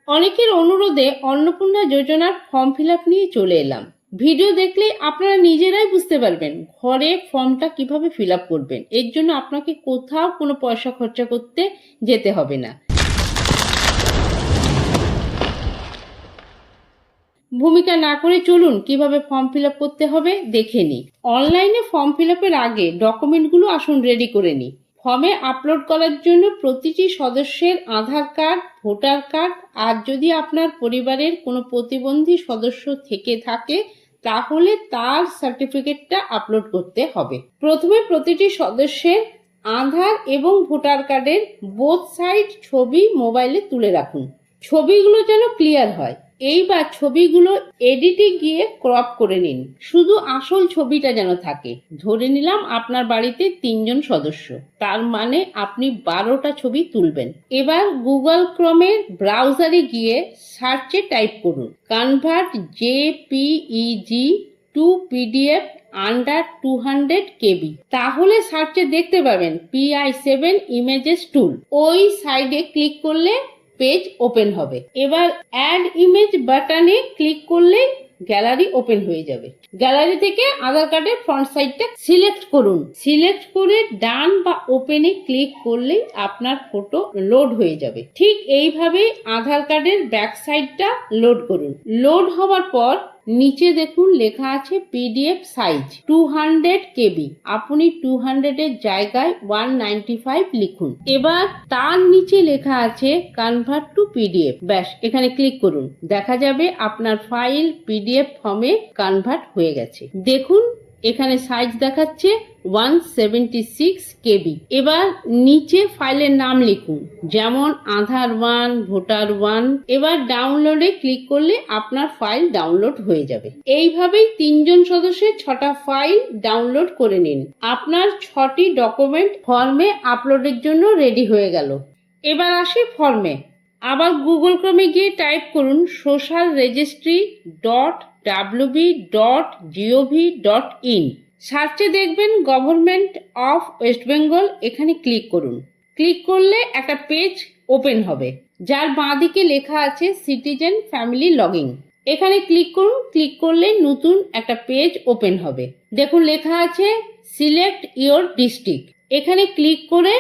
অনেকের অনুরোধে অন্নপূর্ণা যোজনার ফর্ম ফিল আপ নিয়ে চলে এলাম। ভিডিও দেখলেই আপনারা নিজেরাই বুঝতে পারবেন ঘরে ফর্মটা কিভাবে ফিল আপ করবেন। এর জন্য আপনাকে কোথাও কোনো পয়সা খরচা করতে যেতে হবে না। ভূমিকা না করে চলুন কিভাবে ফর্ম ফিল আপ করতে হবে দেখে নিই। অনলাইনে ফর্ম ফিল আপের আগে ডকুমেন্টগুলো আসুন রেডি করে নিই। ফর্মে আপলোড করার জন্য প্রতিটি সদস্যের আধার কার্ড, ভোটার কার্ড আর যদি আপনার পরিবারের কোনো প্রতিবন্ধী সদস্য থেকে থাকে তাহলে তার সার্টিফিকেটটা আপলোড করতে হবে। প্রথমে প্রতিটি সদস্যের আধার এবং ভোটার কার্ডের বোথ সাইড ছবি মোবাইলে তুলে রাখুন। ছবিগুলো যেন ক্লিয়ার হয়। এইবার ছবিগুলো এডিটে গিয়ে ক্রপ করে নিন, শুধু আসল ছবিটা যেন থাকে। ধরে নিলাম আপনার বাড়িতে 3 জন সদস্য, তার মানে আপনি 12টা ছবি তুলবেন। এবার গুগল ক্রোমের ব্রাউজারে গিয়ে সার্চে টাইপ করুন convert JPEG two PDF under 200 কেবি। তাহলে সার্চে দেখতে পাবেন PI7 ইমেজেস টুল। ওই সাইডে ক্লিক করলে পেজ ওপেন হবে। এবার অ্যাড ইমেজ বাটনে ক্লিক করলে গ্যালারি ওপেন হয়ে যাবে। গ্যালারি থেকে আধার কার্ডের ফ্রন্ট সাইডটা সিলেক্ট করুন। সিলেক্ট করে ডান বা ওপেনে ক্লিক করলেই আপনার ফটো লোড হয়ে যাবে। ঠিক এইভাবে আধার কার্ডের ব্যাক সাইডটা লোড করুন। লোড হওয়ার পর নিচে দেখুন লেখা আছে পিডিএফ সাইজ 200 কেবি। আপনি 200 এর জায়গায় 195 লিখুন। এবার তার নিচে লেখা আছে কনভার্ট টু পিডিএফ। ব্যাস, এখানে ক্লিক করুন। দেখা যাবে আপনার ফাইল পিডিএফ ফর্মে কনভার্ট হয়ে গেছে। দেখুন এখানে সাইজ দেখাচ্ছে 176 কেবি। এবার নিচে ফাইলের নাম লিখুন, যেমন আধার 1, ভোটার 1। এবার ডাউনলোডে ক্লিক করলে আপনার ফাইল ডাউনলোড হয়ে যাবে। এইভাবেই 3 জন সদস্যের 6টা ফাইল ডাউনলোড করে নিন। আপনার 6টি ডকুমেন্ট ফর্মে আপলোডের জন্য রেডি হয়ে গেল। এবার আসি ফর্মে। আবার গুগল ক্রোমে গিয়ে টাইপ করুন socialregistry.wb.gov.in। সার্চে দেখবেন গভর্নমেন্ট অফ ওয়েস্ট বেঙ্গল। এখানে ক্লিক করুন। ক্লিক করলে একটা পেজ ওপেন হবে, যার বাঁদিকে লেখা আছে সিটিজেন ফ্যামিলি লগইন। এখানে ক্লিক করুন। ক্লিক করলে নতুন একটা পেজ ওপেন হবে। দেখুন লেখা আছে সিলেক্ট ইওর ডিস্ট্রিক্ট। এখানে ক্লিক করে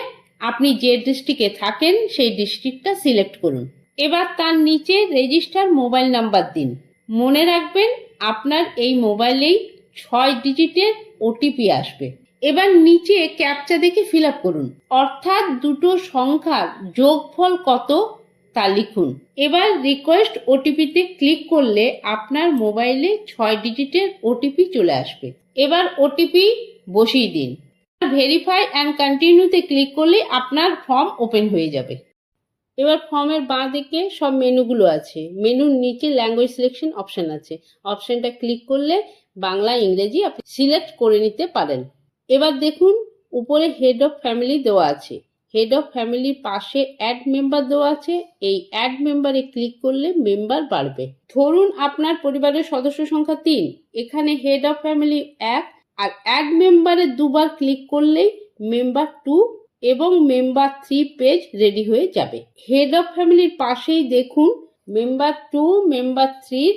আপনি যে ডিস্ট্রিক্টে থাকেন সেই ডিস্ট্রিক্টটা সিলেক্ট করুন। এবার তার নিচে রেজিস্টার মোবাইল নাম্বার দিন। মনে রাখবেন আপনার এই মোবাইলেই 6 ডিজিটের ওটিপি আসবে। এবার নিচে ক্যাপচা দেখে ফিল আপ করুন, অর্থাৎ দুটো সংখ্যার যোগফল কত তা লিখুন। এবার রিকোয়েস্ট ওটিপিতে ক্লিক করলে আপনার মোবাইলে 6 ডিজিটের ওটিপি চলে আসবে। এবার ওটিপি বসিয়ে দিন। ভেরিফাই অ্যান্ড কন্টিনিউতে ক্লিক করলে আপনার ফর্ম ওপেন হয়ে যাবে। এবার ফর্মের বাঁ দিকে সব মেনুগুলো আছে। মেনুর নিচে ল্যাঙ্গুয়েজ সিলেকশন অপশন আছে। অপশনটা ক্লিক করলে বাংলা, ইংরেজি আপনি সিলেক্ট করে নিতে পারেন। এবার দেখুন উপরে হেড অফ ফ্যামিলি দেওয়া আছে। হেড অফ ফ্যামিলির পাশে অ্যাড মেম্বার দেওয়া আছে। এই অ্যাড মেম্বারে ক্লিক করলে মেম্বার বাড়বে। ধরুন আপনার পরিবারের সদস্য সংখ্যা 3। এখানে হেড অফ ফ্যামিলি 1 আর অ্যাড মেম্বারে দুবার ক্লিক করলেই মেম্বার 2 এবং মেম্বার 3 পেজ রেডি হয়ে যাবে। হেড অফ ফ্যামিলির পাশেই দেখুন মেম্বার 2, মেম্বার 3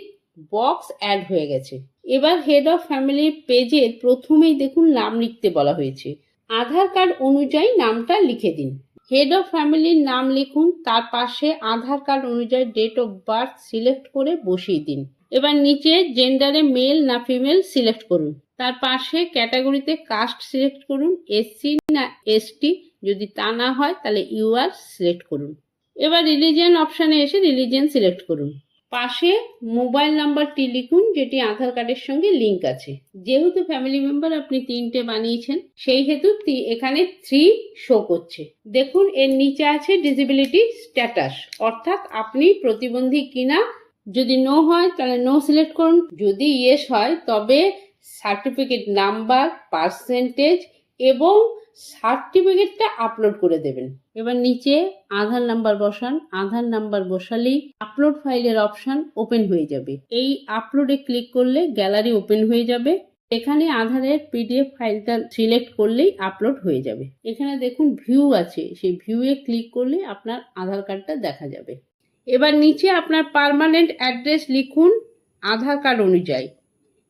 বক্স অ্যাড হয়ে গেছে। এবার হেড অফ ফ্যামিলির পেজের প্রথমেই দেখুন নাম লিখতে বলা হয়েছে। আধার কার্ড অনুযায়ী নামটা লিখে দিন। হেড অফ ফ্যামিলির নাম লিখুন, তার পাশে আধার কার্ড অনুযায়ী ডেট অফ বার্থ সিলেক্ট করে বসিয়ে দিন। এবার নিচে জেন্ডারে মেল না ফিমেল সিলেক্ট করুন। তার পাশে ক্যাটাগরিতে কাস্ট সিলেক্ট করুন, এসসি না এসটি। যদি তা না হয় তাহলে ইউআর সিলেক্ট করুন। এবার রিলিজিয়ন অপশানে এসে রিলিজিয়ন সিলেক্ট করুন। পাশে মোবাইল নাম্বারটি লিখুন যেটি আধার কার্ডের সঙ্গে লিঙ্ক আছে। যেহেতু ফ্যামিলি মেম্বার আপনি 3টে বানিয়েছেন, সেই হেতু এখানে 3 শো করছে। দেখুন এর নিচে আছে ডিসেবিলিটি স্ট্যাটাস, অর্থাৎ আপনি প্রতিবন্ধী কিনা। যদি নো হয় তাহলে নো সিলেক্ট করুন। যদি ইয়েস হয় তবে সার্টিফিকেট নাম্বার, পার্সেন্টেজ এবং সার্টিফিকেটটা আপলোড করে দেবেন। এবার নিচে আধার নাম্বার বসান। আধার নাম্বার বসালেই আপলোড ফাইলের অপশন ওপেন হয়ে যাবে। এই আপলোডে ক্লিক করলে গ্যালারি ওপেন হয়ে যাবে। এখানে আধারের পিডিএফ ফাইলটা সিলেক্ট করলেই আপলোড হয়ে যাবে। এখানে দেখুন ভিউ আছে, সেই ভিউয়ে ক্লিক করলে আপনার আধার কার্ডটা দেখা যাবে। এবার নিচে আপনার পার্মানেন্ট অ্যাড্রেস লিখুন আধার কার্ড অনুযায়ী।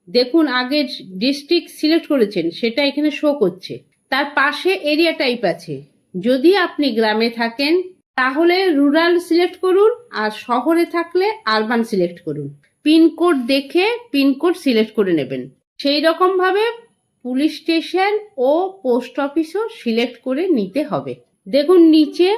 দেখুন আগে ডিস্ট্রিক্ট সিলেক্ট করেছেন সেটা এখানে শো করছে, তার পাশে এরিয়া টাইপ আছে। যদি আপনি গ্রামে থাকেন তাহলে রুরাল সিলেক্ট করুন, আর শহরে থাকলে আরবান সিলেক্ট করুন। পিনকোড দেখে পিনকোড সিলেক্ট করে নেবেন। সেই রকম ভাবে পুলিশ স্টেশন ও পোস্ট অফিসও সিলেক্ট করে নিতে হবে। দেখুন নিচে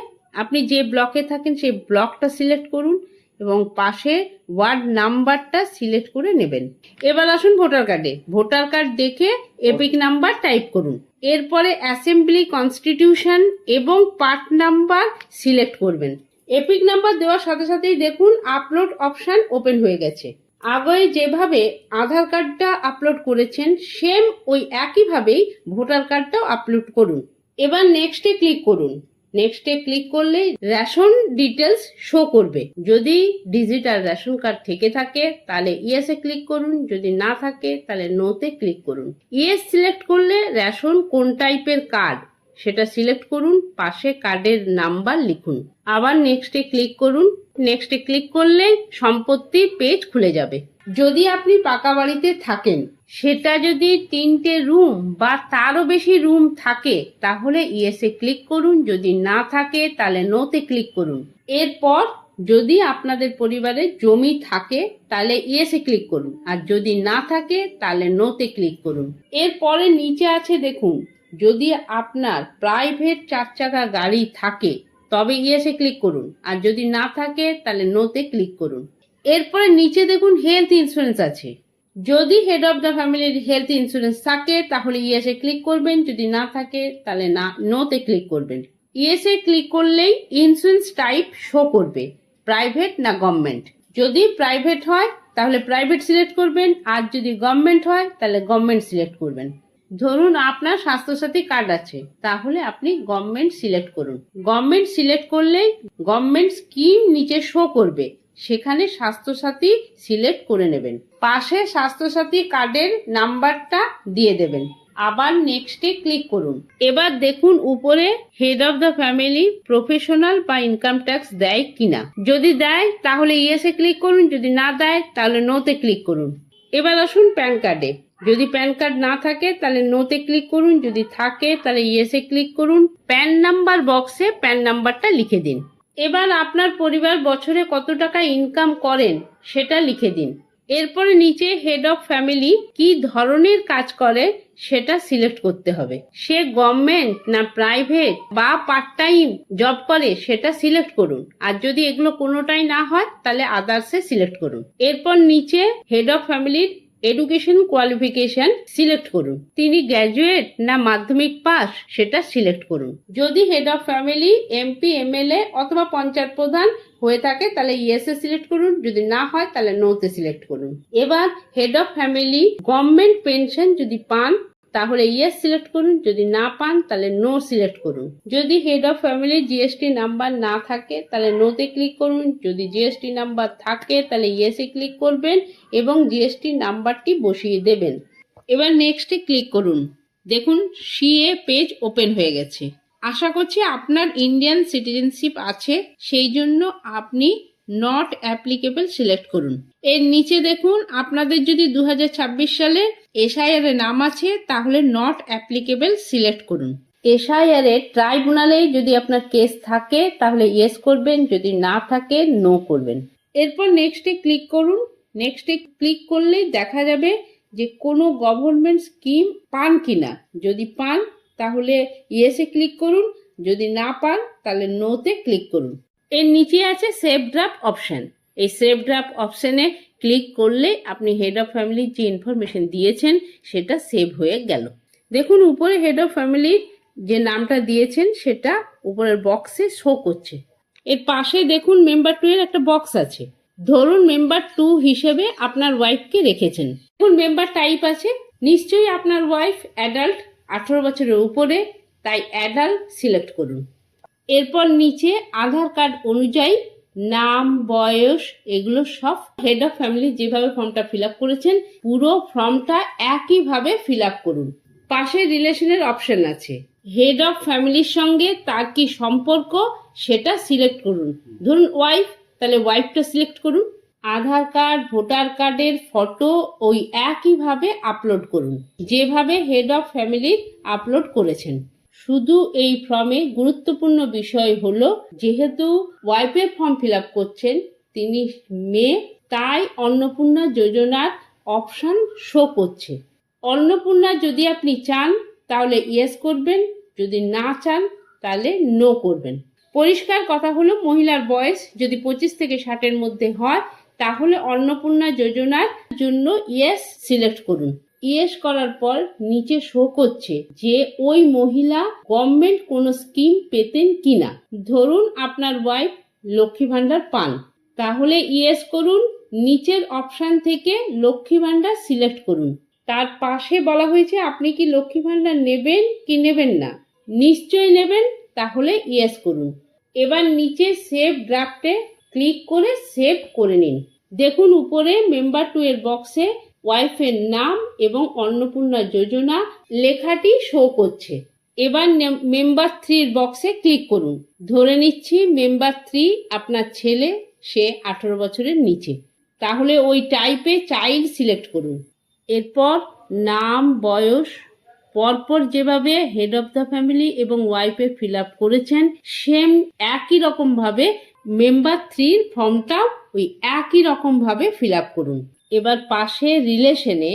আপনি যে ব্লকে থাকেন সেই ব্লকটা সিলেক্ট করুন এবং পাশে ওয়ার্ড নাম্বারটা সিলেক্ট করে নেবেন। এবার আসুন ভোটার কার্ডে। ভোটার কার্ড দেখে এপিক নাম্বার টাইপ করুন। এরপরে অ্যাসেম্বলি কনস্টিটিউশন এবং পার্ট নাম্বার সিলেক্ট করবেন। এপিক নাম্বার দেওয়ার সাথে সাথেই দেখুন আপলোড অপশন ওপেন হয়ে গেছে। আগে যেভাবে আধার কার্ডটা আপলোড করেছেন সেম ওই একইভাবেই ভোটার কার্ডটাও আপলোড করুন। এবার নেক্সটে ক্লিক করুন। নেক্সটে ক্লিক করলে রেশন ডিটেলস শো করবে। যদি ডিজিটাল রেশন কার্ড থেকে থাকে তাহলে ইয়েসে ক্লিক করুন, যদি না থাকে তাহলে নোতে ক্লিক করুন। ইয়েস সিলেক্ট করলে রেশন কোন টাইপের কার্ড সেটা সিলেক্ট করুন, পাশে কার্ডের নাম্বার লিখুন। আবার নেক্সটে ক্লিক করুন। নেক্সটে ক্লিক করলে সম্পত্তি পেজ খুলে যাবে। যদি আপনি পাকা বাড়িতে থাকেন, সেটা যদি 3টে রুম বা তারও বেশি রুম থাকে তাহলে ইয়েসে ক্লিক করুন, যদি না থাকে তাহলে নোতে ক্লিক করুন। এরপর যদি আপনাদের পরিবারে জমি থাকে তাহলে ইয়েসে ক্লিক করুন, আর যদি না থাকে তাহলে নোতে ক্লিক করুন। এরপরে নিচে আছে দেখুন, যদি আপনার প্রাইভেট 4 চাকা গাড়ি থাকে তবে ইয়েসে ক্লিক করুন, আর যদি না থাকে তাহলে নোতে ক্লিক করুন। এরপরে নিচে দেখুন হেলথ ইন্স্যুরেন্স আছে। যদি হেড অফ দ্য ফ্যামিলির হেলথ ইন্স্যুরেন্স থাকে তাহলে ইয়েসে ক্লিক করবেন, যদি না থাকে তাহলে নোতে ক্লিক করবেন। ইয়েসে ক্লিক করলেই ইন্স্যুরেন্স টাইপ শো করবে, প্রাইভেট না গভর্নমেন্ট। যদি প্রাইভেট হয় তাহলে প্রাইভেট সিলেক্ট করবেন, আর যদি গভর্নমেন্ট হয় তাহলে গভর্নমেন্ট সিলেক্ট করবেন। ধরুন আপনার স্বাস্থ্যসাথী কার্ড আছে, তাহলে আপনি গভর্নমেন্ট সিলেক্ট করুন। গভর্নমেন্ট সিলেক্ট করলেই গভর্নমেন্ট স্কিম নিচে শো করবে, সেখানে স্বাস্থ্যসাথী সিলেক্ট করে নেবেন। পাশে স্বাস্থ্যসাথী কার্ডের নাম্বারটা দিয়ে দেবেন। আবার নেক্সটে ক্লিক করুন। এবার দেখুন উপরে head of the family professional বা ইনকাম ট্যাক্স দেয় কিনা। যদি দেয় তাহলে ইয়েসে ক্লিক করুন, যদি না দেয় তাহলে নোতে ক্লিক করুন। এবার আসুন প্যান কার্ডে। যদি প্যান কার্ড না থাকে তাহলে নোতে ক্লিক করুন, যদি থাকে তাহলে ইয়েসে ক্লিক করুন। প্যান নাম্বার বক্সে প্যান নাম্বারটা লিখে দিন। এবার আপনার পরিবার বছরে কত টাকা ইনকাম করেন সেটা লিখে দিন। এরপরে নিচে হেড অফ ফ্যামিলি কি ধরনের কাজ করে সেটা সিলেক্ট করতে হবে। সে গভর্নমেন্ট না প্রাইভেট বা পার্ট টাইম জব করে সেটা সিলেক্ট করুন, আর যদি এগুলো কোনোটাই না হয় তাহলে আদার্সে সিলেক্ট করুন। এরপর নিচে হেড অফ ফ্যামিলির এডুকেশন কোয়ালিফিকেশন সিলেক্ট করুন। তিনি গ্র্যাজুয়েট না মাধ্যমিক পাস সেটা সিলেক্ট করুন। যদি head of family MP MLA অথবা পঞ্চায়েত প্রধান হয়ে থাকে তাহলে ইয়েসে সিলেক্ট করুন, যদি না হয় তাহলে নোতে সিলেক্ট করুন। এবার head of family government pension যদি পান তাহলে ইয়েস সিলেক্ট করুন, যদি না পান তাহলে নো সিলেক্ট করুন। যদি head of family GST number না থাকে তাহলে নোতে ক্লিক করুন, যদি জিএসটি নাম্বার থাকে তাহলে ইয়েসে ক্লিক করবেন এবং জিএসটি নাম্বারটি বসিয়ে দেবেন। এবার নেক্সটে ক্লিক করুন। দেখুন সিএ পেজ ওপেন হয়ে গেছে। আশা করছি আপনার ইন্ডিয়ান সিটিজেনশিপ আছে, সেই জন্য আপনি নট অ্যাপ্লিকেবল সিলেক্ট করুন। এর নিচে দেখুন আপনাদের যদি 2026 সালে এসআইআর এর নাম আছে তাহলে নট অ্যাপ্লিকেবল সিলেক্ট করুন। এসআইআর এর ট্রাইব্যুনালে যদি আপনার কেস থাকে তাহলে ইয়েস করবেন, যদি না থাকে নো করবেন। এরপর নেক্সটে ক্লিক করুন। নেক্সটে ক্লিক করলেই দেখা যাবে যে কোনো গভর্নমেন্ট স্কিম পান কিনা। যদি পান তাহলে ইয়েসে ক্লিক করুন, যদি না পান তাহলে নোতে ক্লিক করুন। এর নিচে আছে সেভ ড্রাফট অপশন। এই সেভ ড্রাফট অপশনে ক্লিক করলে আপনি হেড অফ ফ্যামিলির যে ইনফরমেশন দিয়েছেন সেটা সেভ হয়ে গেল। দেখুন উপরে হেড অফ ফ্যামিলির যে নামটা দিয়েছেন সেটা উপরের বক্সে শো করছে। এর পাশে দেখুন মেম্বার 2 এর একটা বক্স আছে। ধরুন মেম্বার 2 হিসেবে আপনার ওয়াইফকে রেখেছেন। দেখুন মেম্বার টাইপ আছে, নিশ্চয়ই আপনার ওয়াইফ অ্যাডাল্ট 18 বছরের উপরে, তাই অ্যাডাল্ট সিলেক্ট করুন। এরপর নিচে আধার কার্ড অনুযায়ী নাম বয়স এগুলো সব হেড অফ ফ্যামিলি যেভাবে ফর্মটা ফিল আপ করেছেন পুরো ফর্মটা একইভাবে ফিল আপ করুন। পাশে রিলেশনের অপশন আছে। হেড অফ ফ্যামিলির সঙ্গে তার কি সম্পর্ক সেটা সিলেক্ট করুন। ধরুন ওয়াইফ, তাহলে ওয়াইফটা সিলেক্ট করুন। আধার কার্ড, ভোটার কার্ডের ফটো ওই একইভাবে আপলোড করুন, যেভাবে হেড অফ ফ্যামিলির আপলোড করেছেন। শুধু এই ফর্মে গুরুত্বপূর্ণ বিষয় হলো, যেহেতু ওয়াইফের ফর্ম ফিল আপ করছেন, তিনি মেয়ে, তাই অন্নপূর্ণা যোজনার অপশন শো করছে। অন্নপূর্ণা যদি আপনি চান তাহলে ইয়েস করবেন, যদি না চান তাহলে নো করবেন। পরিষ্কার কথা হলো, মহিলার বয়স যদি 25 থেকে 60-এর মধ্যে হয় তাহলে অন্নপূর্ণা যোজনার জন্য ইয়েস সিলেক্ট করুন। ইয়েস করার পর নিচে শো করছে যে ওই মহিলা গভর্নমেন্ট কোনো স্কিম পেতেন কিনা। ধরুন আপনার ওয়াইফ লক্ষ্মী ভান্ডার পান, তাহলে ইয়েস করুন। নিচের অপশন থেকে লক্ষ্মী ভান্ডার সিলেক্ট করুন। তার পাশে বলা হয়েছে আপনি কি লক্ষ্মী ভান্ডার নেবেন কি নেবেন না। নিশ্চয়ই নেবেন, তাহলে ইয়েস করুন। এবার নিচে সেভ ড্রাফটে ক্লিক করে সেভ করে নিন। দেখুন উপরে মেম্বার 2 এর বক্সে ওয়াইফের নাম এবং অন্নপূর্ণা যোজনা লেখাটি শো করছে। এবার মেম্বার 3 বক্সে ক্লিক করুন। ধরে নিচ্ছি মেম্বার 3 আপনার ছেলে, সে 18 বছরের নিচে, তাহলে ওই টাইপে চাইল্ড সিলেক্ট করুন। এরপর নাম, বয়স পরপর যেভাবে হেড অফ দ্য ফ্যামিলি এবং ওয়াইফে ফিল আপ করেছেন সেম একই রকম ভাবে মেম্বার 3 ফর্মটাও ওই একই রকম ভাবে ফিল আপ করুন। এবার পাশে রিলেশনে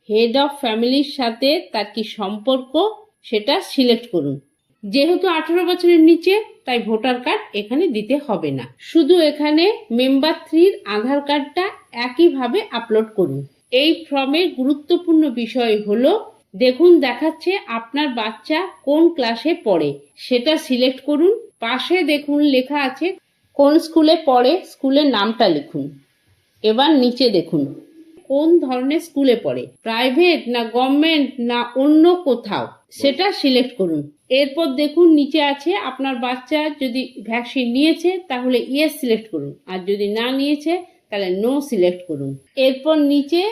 হেড অফ ফ্যামিলির সাথে তার কি সম্পর্ক সেটা সিলেক্ট করুন। যেহেতু 18 বছরের নিচে তাই ভোটার কার্ড এখানে দিতে হবে না, শুধু এখানে মেম্বার 3 আধার কার্ডটা একইভাবে আপলোড করুন। এই ফর্মের গুরুত্বপূর্ণ বিষয় হলো, দেখুন দেখাচ্ছে আপনার বাচ্চা কোন ক্লাসে পড়ে, সেটা সিলেক্ট করুন। পাশে দেখুন লেখা আছে কোন স্কুলে পড়ে, স্কুলের নামটা লিখুন। এবার নিচে দেখুন কোন ধরনের স্কুলে পড়ে, প্রাইভেট না গভর্নমেন্ট না অন্য কোথাও, সেটা সিলেক্ট করুন। এরপর দেখুন নিচে আছে আপনার বাচ্চা যদি ভ্যাকসিন নিয়েছে তাহলে ইয়েস সিলেক্ট করুন, আর যদি না নিয়েছে তাহলে নো সিলেক্ট করুন। এরপর নিচে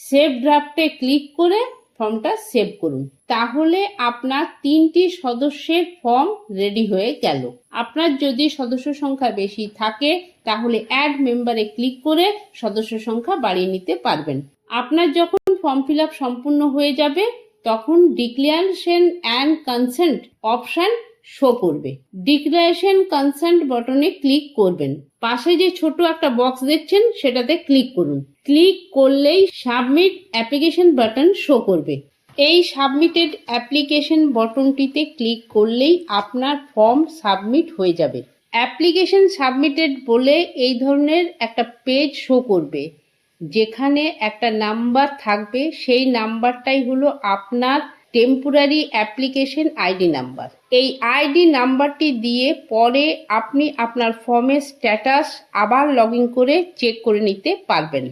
সেভ ড্রাফটে ক্লিক করে ফর্মটা সেভ করুন। তাহলে আপনার 3টি সদস্যের ফর্ম রেডি হয়ে গেল। আপনার যদি সদস্য সংখ্যা বেশি থাকে তাহলে অ্যাড মেম্বারে ক্লিক করে সদস্য সংখ্যা বাড়িয়ে নিতে পারবেন। আপনার যখন ফর্ম ফিল আপ সম্পূর্ণ হয়ে যাবে তখন declaration and consent option show করবে। ডিক্লারেশন কনসেন্ট বাটনে ক্লিক করবেন। পাশে যে ছোট একটা বক্স দেখছেন সেটাতে ক্লিক করুন। ক্লিক করলেই সাবমিট অ্যাপ্লিকেশন বাটন শো করবে। এই সাবমিটেড অ্যাপ্লিকেশন বাটনটিতে ক্লিক করলেই আপনার ফর্ম সাবমিট হয়ে যাবে। অ্যাপ্লিকেশন সাবমিটেড বলে এই ধরনের একটা পেজ শো করবে, যেখানে একটা নাম্বার থাকবে, সেই নাম্বারটাই হলো আপনার টেম্পোরারি অ্যাপ্লিকেশন আইডি নাম্বার। এই আইডি নাম্বারটি দিয়ে পরে আপনি আপনার ফর্মের স্ট্যাটাস আবার লগ ইন করে চেক করে নিতে পারবেন।